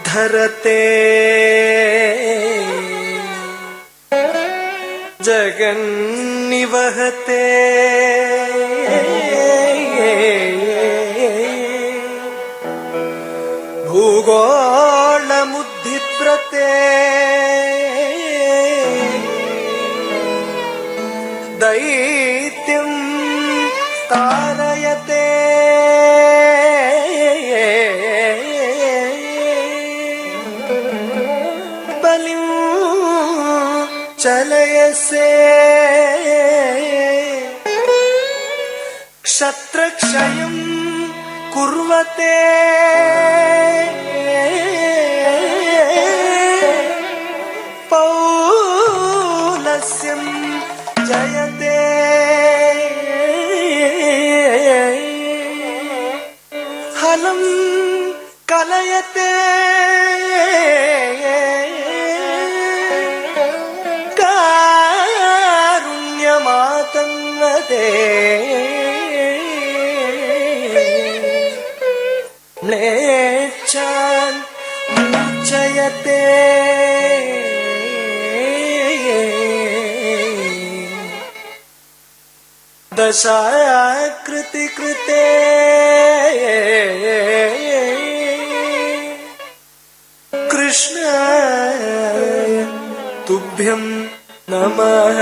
धरते जगन्निवहते भूगोलमुद्धिप्रते दैत्यं तारयते बलिं चलयसे क्षत्रक्षयं कुर्वते पौलस्यं जयते हलं कलयते कारुण्यमातन्वते म्लेच्छान् मूर्छयते दशाकृति कृते कृष्णाय तुभ्यं नमः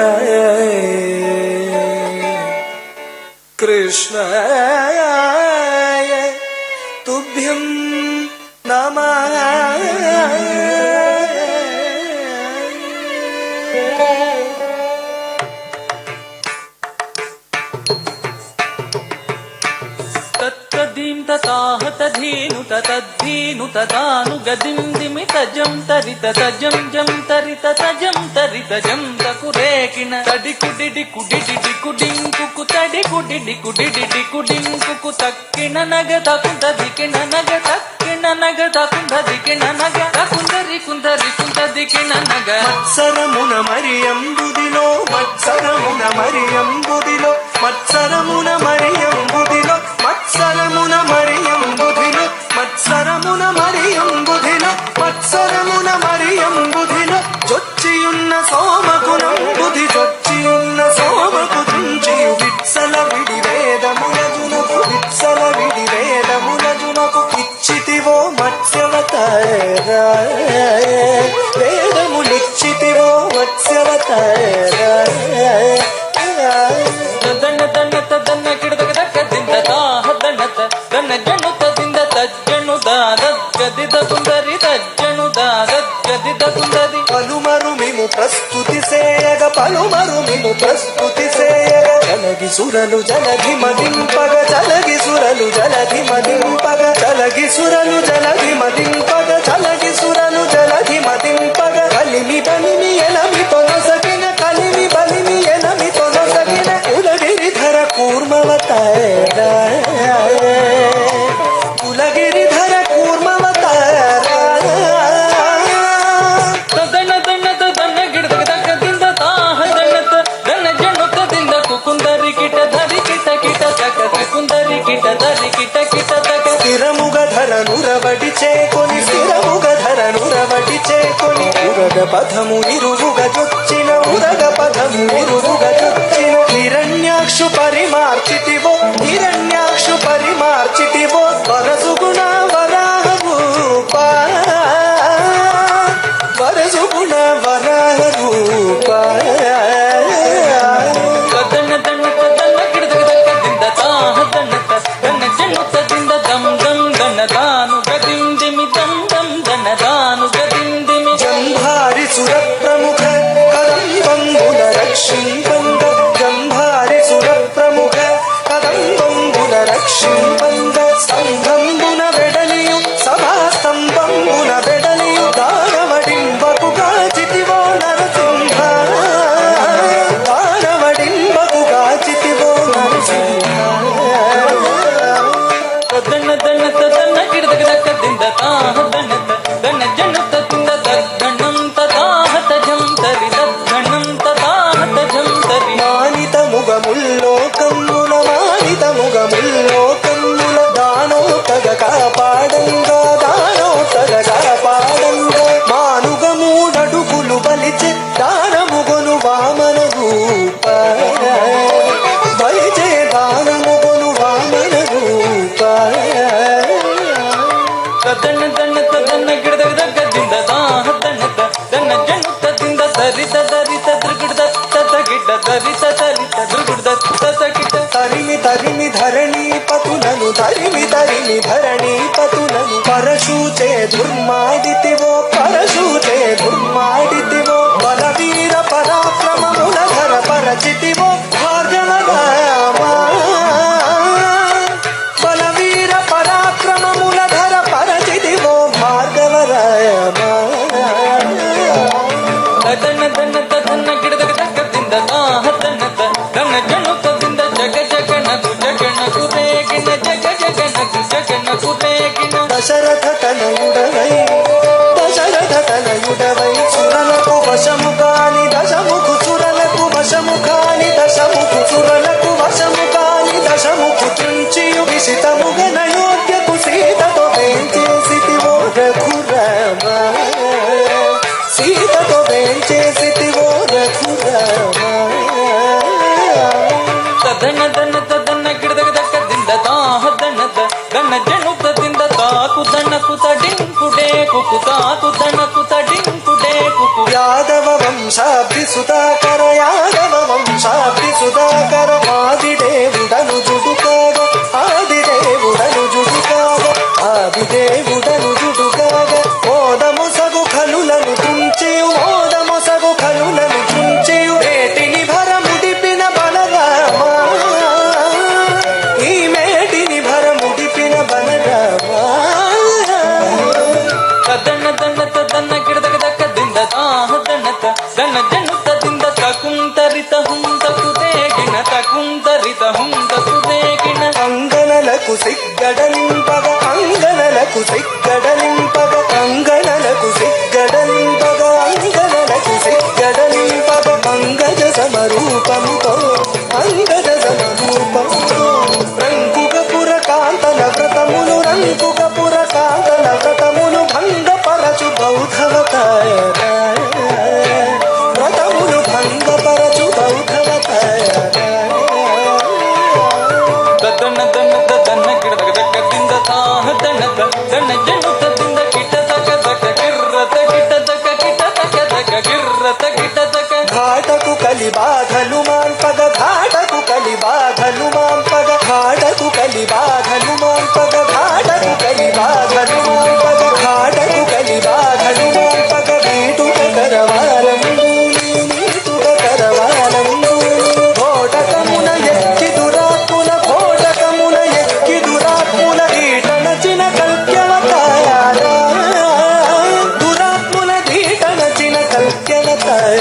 कृष्णाय तुभ्यं नमः तत्तदीं तताह तधीनु ततद्धीनु तदानु गदिं दिमि तजं तरित तजं जं तरित तजं तरित जं तकुरेकिण तडि कुडिडि कुडिडि कुडिं कुकु तडि कुडिडि कुडिडि कुडिं कुकु तक्किण नग तकुंददिकिण नग तक्किण नग तकुंददिकिण नग तकुंदरि कुंदरि कुंददिकिण नग మత్సరమున మరియంబుదిలో మత్సరమున మరియంబుదిలో మత్సరమున మరియంబుదిలో మత్సరమున మరియంబుదిలో మత్సరమున మరియంబుదిలో మత్సరమున మరియంబుదిలో జొచ్చియున్న సోమకునంబుది జొచ్చియున్న సోమకు తుంచియు విత్సల విడి వేదములజునకు విత్సల విడి వేదములజునకు ఇచ్చితివో మత్స్యవతార వేదములిచ్చితివో మత్స్యవతార ದಣ್ಣ ದಣ್ಣ ತದನ್ನ ಕಿಡದಗ ದಕ್ಕದಿಂದ ತಾಹ ದಣ್ಣತ ದಣ್ಣ ಜಣ್ಣು ತದಿಂದ ತಜ್ಜಣ್ಣು ದಾದದ್ಗದಿದ ಕುಂದರಿ ತಜ್ಜಣ್ಣು ದಾದದ್ಗದಿದ ಕುಂದರಿ పలుమరు మిము ప్రస్తుతి సేయగ పలుమరు మిము ప్రస్తుతి సేయగ జలగి సురలు జలధి మదింపగ జలగి సురలు జలధి మదింపగ జలగి సురలు జలధి మదింపగ జలగి సురలు జలధి మదింపగ కలిమి బలిమి ఎనమి తొనసగిన కలిమి బలిమి ఎనమి తొనసగిన కులగిరిధర కూర్మవతార కులగిరిధర కూర్మవతార ತದಣ್ಣ ದಣ್ಣ ತದನ್ನ ಗಿಡದಗ ದಕ್ಕದಿಂದ ತಾಹ ದಣ್ಣತ ದಣ್ಣ ಜಣ್ಣು ತದಿಂದ ಕುಕುಂದರಿ ಕಿಟ ಧರಿ ಕಿಟ ಕಿಟ ತಕ ಕುಂದರಿ ಕಿಟ ಧರಿ ಕಿಟ ಕಿಟ ತಕ స్థిరముగ ధరనురవడి చేకొని స్థిరముగ ధరనురవడి చేకొని ఉరగ పదము ఇరువుగ జొచ్చిన ఉరగ పదము ఇరువుగ జొచ్చిన హిరణ్యాక్షు పరిమార్చితివో హిరణ్యాక్షు పరిమార్చితివో వరసుగుణ వరాహ రూప వరసుగుణ వరాహ రూప ತದಣ್ಣ ದಣ್ಣ ತದನ್ನ ಗಿಡದಗ ದಕ್ಕದಿಂದ ತಾಹ ದಣ್ಣತ ದಣ್ಣ ಜಣ್ಣು ತದಿಂದ ದಂ ದಂ ದಣ್ಣ ದಾನು ಗದಿಂ ದಿಮಿ ದಂ ದಂ ದಣ್ಣ ದಾನು ಗದಿಂ ದಿಮಿ ಜಂಭಾರಿ ಸುರ ಪ್ರಮುಖ ಕದಂಬಂಬುಲ ರಕ್ಷಿಂಬಂದ ಜಂಭಾರಿ ಸುರ ಪ್ರಮುಖ ಕದಂಬಂಬುಲ ರಕ್ಷಿಂಬಂದ ಸ್ತಂಭಂಬುನ ಬೆಡಲಿಯು ಸಭಾ ಸ್ತಂಭಂಬುನ ಬೆಡಲಿಯು ದಾರವಡಿಂಬಕು ಗಾಚಿತಿವೋ ನರಸಿಂಹ ಮೇದಿನಿ ಧರಣೀಪತುలను ಪರಶೂಚೆ ದುರ್ಮಾಡಿತಿವೋ ಪರಶೂಚೆ ದುರ್ಮಾಡಿತಿವೋ ಬಲವೀರ ಪರಾಕ್ರಮములధర ಪರಚಿತಿವೋ ಭಾರ್ಗವ ರಾಮ ಬಲವೀರ ಪರಾಕ್ರಮములధర ಪರಚಿತಿವೋ ಭಾರ್ಗವ ರಾಮ ತದನ ದನ ತದನ ಗಿಡದ ತಕ್ಕದಿಂದ ತಾಹತನದ ದನ ಜನುತದಿಂದ ಜಗ ಜಗನಗು ಜಗನಗು ರೇಗಿನ ಜಗ ಜಗನಗು ಜಗನಗು ರೇಗಿನ దశరథ తనయుడవై సురలకు వశముగాని దశముఖు సురలకు వశముగాని దశముఖు సురలకు వశముగాని దశముఖు త్రుంచియు విసితముగనయోగ్యకు సీతతో వేంచేసితివో రఘురామ సీతతో వేంచేసితివో రఘురామ ತದನ ದನ ತದನ ಗಿಡದ ತಕ್ಕದಿಂದ ತಾಹತನದ ದನ ಜನುತದಿಂದ ತಾಕು ದನಕುತ ಡಿಂಕುಡೆ ಕುಕು ತಾಕು ದನಕುತ ಡಿಂಕುಡೆ ಕುಕು యాదవ వంశాబ్ది సుధాకర యాదవ వంశాబ్ది సుధాకర ఆదిదేవుడను జుడుకాగ ఆదిదేవుడను జుడుకాగ ఆదిదేవుడను జుడుకాగ మోదముసగు ఖలులను తుంచియు మోదముసగు ఖలులను తుంచియు మేటిని భరముడిపిన బలరామ ఈ మేటిని భరముడిపిన బలరామ ತದನ ದನ ತದನ ಗಿಡದ ತಕ್ಕದಿಂದ ತಾಹತನದ ದನ ಜನುತದಿಂದ ತಕುಂತರಿತ ಹುಂತಕುದೇಗಿನ ತಕುಂತರಿತ ಹುಂತಕುದೇಗಿನ అంగనలకు సిగ్గడలింపగ అంగనలకు సిగ్గడలింపగ అంగనలకు సిగ్గడలింపగ అంగనలకు సిగ్గడలింపగ అంగజ సమరూపముతో అంగజ సమరూపముతో రంకుగపుర కాంతల వ్రతములు రంకుగపుర కాంతల వ్రతములు భంగపరచు బౌద్ధవతాయ వ్రతములు భంగపరచు బౌద్ధవతాయ ತದನ ದನ ತದನ ಗಿಡದ ತಕ್ಕದಿಂದ ತಾಹತನದ ದನ ಜನುತದಿಂದ ಕಿಟ ತಕ ತಕ ಗಿರ್ರತ ಕಿಟ ತಕ ಕಿಟ ತಕ ತಕ ಗಿರ್ರತ ಕಿಟ ತಕ ఘాటకు కలి బాధలు మాంపగ ఘాటకు కలి బాధలు మాంపగ ఘాటకు కలి బాధలు మాంపగ ఘాటకు కలి బాధలు మాంపగ ఘాటకు కలి బాధలు మాంపగ వీటుక కరవాలందు నీటుక కరవాలందు భోటకమున ఎక్కి దురాత్ముల భోటకమున ఎక్కి దురాత్ముల ఈటనచిన కల్ప్యవతాయ దురాత్ముల ఈటనచిన కల్ప్యవతాయ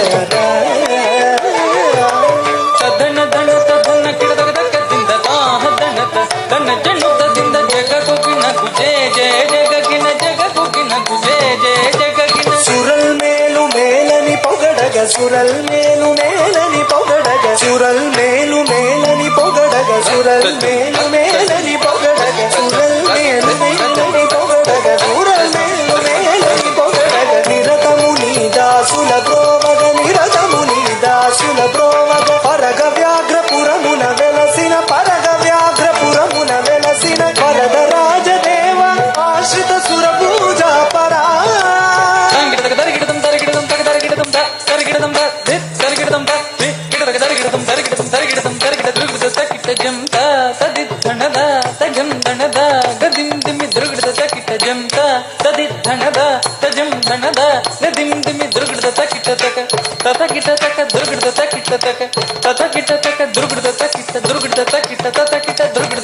ತದನ ದನ ತದನ ಗಿಡದ ತಕ್ಕದಿಂದ ತಾಹತನದ ದನ ಜನುತದಿಂದ ಜಗಗುಗಿನ ಗುಜೆ ಜಯ ಜಗಗಿನ ಜಗಗುಗಿನ ಗುಜೆ ಜಯ ಜಗಗಿನ సురల్ మేలు మేలని పొగడగ సురల్ మేలు మేలని పొగడగ సురల్ మేలు మేలని పొగడగ సురల్ మేలు మేలని పొగడగ సురల్ మేలు మేలని పొగడగ సురల్ మేలు మేలని పొగడగ నిరతము నీ దాసుల బ్రోవగ నిరతము నీ దాసుల బ్రోవగ పరగ వ్యాఘ్రపురమున వెలసిన పరగ వ్యాఘ్రపురమున వెలసిన వరద రాజదేవ ఆశ్రిత సుర పూజా పరా తరిగిడదం తరిగిడదం తగ తరిగిడదం తరిగిడదం తరిగిడదం గిడదగ తరిగిడదం తరిగిడదం తరిగిడదం తరిగిడ దుర్గుద తకిట జంత తదిద్ధనద తజం దనద గదిం దిమి దుర్గుడ తకిట జంత తదిద్ధనద తజం దనద గదిం దిమి దుర్గుడ తకిట తక తతకిట తక దుర్గుడ తకిట తక తతకిట తక దుర్గుడ తకిట తతకిట దుర్గుడ